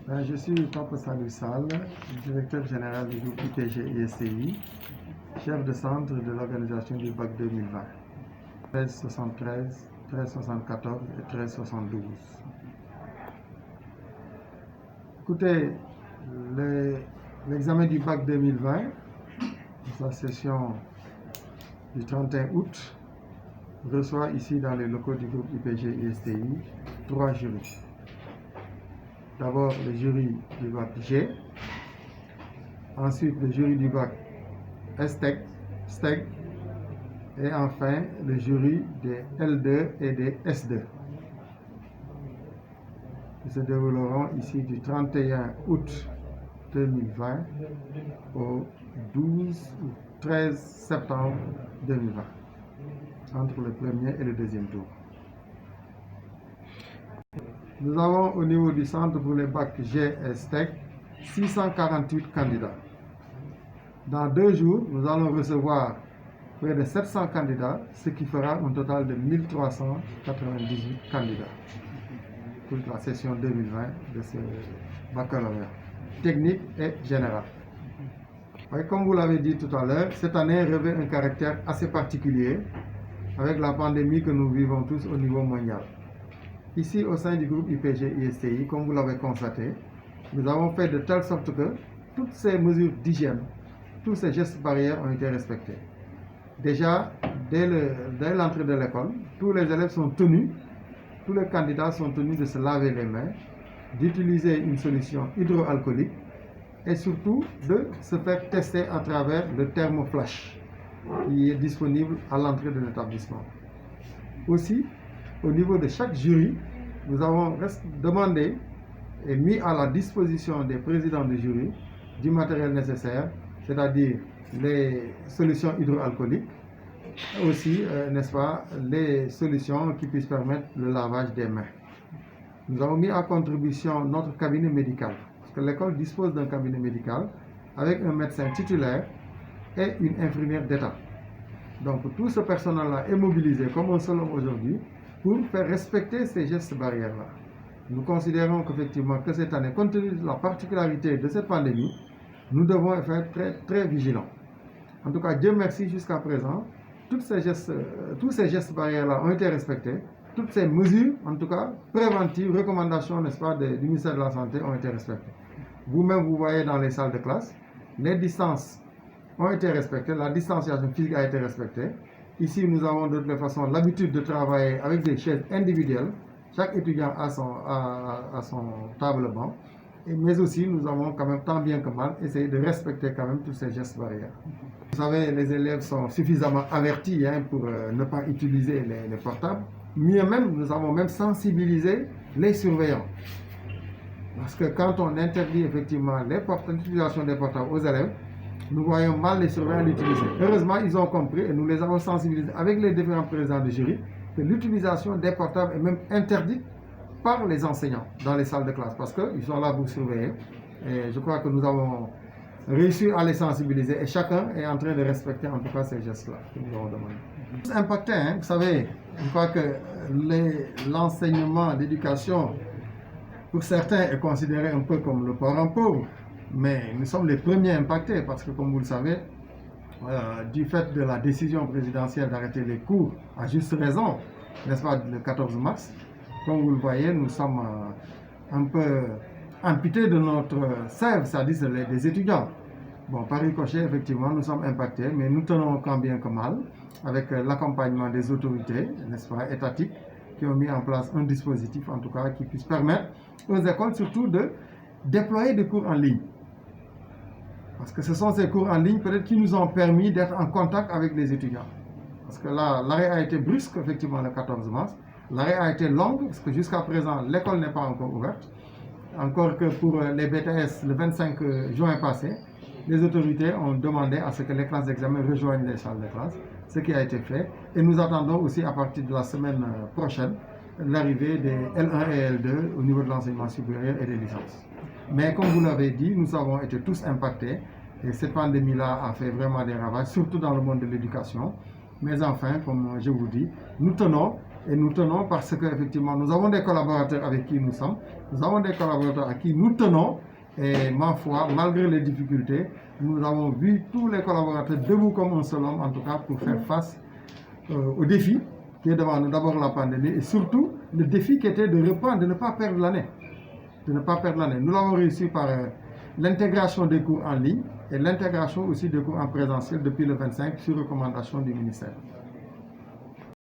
Je suis Papa Salou Sall, directeur général du groupe IPG ISTI, chef de centre de l'organisation du BAC 2020. 1373, 1374 et 1372. Écoutez, l'examen du BAC 2020, sa session du 31 août, reçoit ici dans les locaux du groupe IPG ISTI 3 jurys. D'abord le jury du bac G, ensuite le jury du bac STEC, et enfin le jury des L2 et des S2. Ils se dérouleront ici du 31 août 2020 au 12 ou 13 septembre 2020, entre le premier et le deuxième tour. Nous avons au niveau du centre pour les bacs G et STEC 648 candidats. Dans 2 jours, nous allons recevoir près de 700 candidats, ce qui fera un total de 1398 candidats pour la session 2020 de ce baccalauréat technique et général. Et comme vous l'avez dit tout à l'heure, cette année revêt un caractère assez particulier avec la pandémie que nous vivons tous au niveau mondial. Ici, au sein du groupe IPG ISTI, comme vous l'avez constaté, nous avons fait de telle sorte que toutes ces mesures d'hygiène, tous ces gestes barrières ont été respectés. Déjà, dès l'entrée de l'école, tous les élèves sont tenus, tous les candidats sont tenus de se laver les mains, d'utiliser une solution hydroalcoolique et surtout de se faire tester à travers le thermoflash qui est disponible à l'entrée de l'établissement. Aussi, au niveau de chaque jury, nous avons demandé et mis à la disposition des présidents de jury du matériel nécessaire, c'est-à-dire les solutions hydroalcooliques, aussi, n'est-ce pas, les solutions qui puissent permettre le lavage des mains. Nous avons mis à contribution notre cabinet médical, parce que l'école dispose d'un cabinet médical avec un médecin titulaire et une infirmière d'État. Donc tout ce personnel-là est mobilisé comme un seul homme aujourd'hui pour faire respecter ces gestes barrières-là. Nous considérons qu'effectivement que cette année, compte tenu de la particularité de cette pandémie, nous devons être très vigilants. En tout cas, Dieu merci, jusqu'à présent, tous ces gestes barrières-là ont été respectés. Toutes ces mesures, en tout cas, préventives, recommandations, n'est-ce pas, du ministère de la Santé ont été respectées. Vous-même, vous voyez dans les salles de classe, les distances ont été respectées, la distanciation physique a été respectée. Ici, nous avons de toute façon l'habitude de travailler avec des chaises individuelles. Chaque étudiant a son table-banc. Mais aussi, nous avons quand même, tant bien que mal, essayé de respecter quand même tous ces gestes barrières. Vous savez, les élèves sont suffisamment avertis pour ne pas utiliser les portables. Mieux même, nous avons même sensibilisé les surveillants. Parce que quand on interdit effectivement l'utilisation des portables aux élèves, nous voyons mal les surveillants l'utiliser. Heureusement, ils ont compris et nous les avons sensibilisés avec les différents présidents de jury que l'utilisation des portables est même interdite par les enseignants dans les salles de classe parce qu'ils sont là pour surveiller. Et je crois que nous avons réussi à les sensibiliser et chacun est en train de respecter en tout cas ces gestes-là que nous avons demandé. C'est impacté, vous savez, je crois que l'enseignement, l'éducation, pour certains est considéré un peu comme le parent pauvre. Mais nous sommes les premiers impactés parce que, comme vous le savez, du fait de la décision présidentielle d'arrêter les cours à juste raison, n'est-ce pas, le 14 mars, comme vous le voyez, nous sommes un peu amputés de notre sève, c'est-à-dire des étudiants. Bon, par ricochet, effectivement, nous sommes impactés, mais nous tenons quand bien que mal avec l'accompagnement des autorités, n'est-ce pas, étatiques, qui ont mis en place un dispositif, en tout cas, qui puisse permettre aux écoles surtout de déployer des cours en ligne. Parce que ce sont ces cours en ligne peut-être qui nous ont permis d'être en contact avec les étudiants. Parce que là, l'arrêt a été brusque, effectivement, le 14 mars. L'arrêt a été long, parce que jusqu'à présent, l'école n'est pas encore ouverte. Encore que pour les BTS, le 25 juin passé, les autorités ont demandé à ce que les classes d'examen rejoignent les salles de classe, ce qui a été fait. Et nous attendons aussi à partir de la semaine prochaine l'arrivée des L1 et L2 au niveau de l'enseignement supérieur et des licences. Mais comme vous l'avez dit, nous avons été tous impactés et cette pandémie-là a fait vraiment des ravages, surtout dans le monde de l'éducation. Mais enfin, comme je vous dis, nous tenons Et nous tenons parce qu'effectivement, nous avons des collaborateurs avec qui nous sommes, nous avons des collaborateurs à qui nous tenons, et ma foi, malgré les difficultés, nous avons vu tous les collaborateurs debout comme un seul homme, en tout cas, pour faire face au défi qui est devant nous, d'abord la pandémie, et surtout le défi qui était de reprendre, de ne pas perdre l'année. De ne pas perdre l'année. Nous l'avons réussi par l'intégration des cours en ligne et l'intégration aussi des cours en présentiel depuis le 25 sur recommandation du ministère.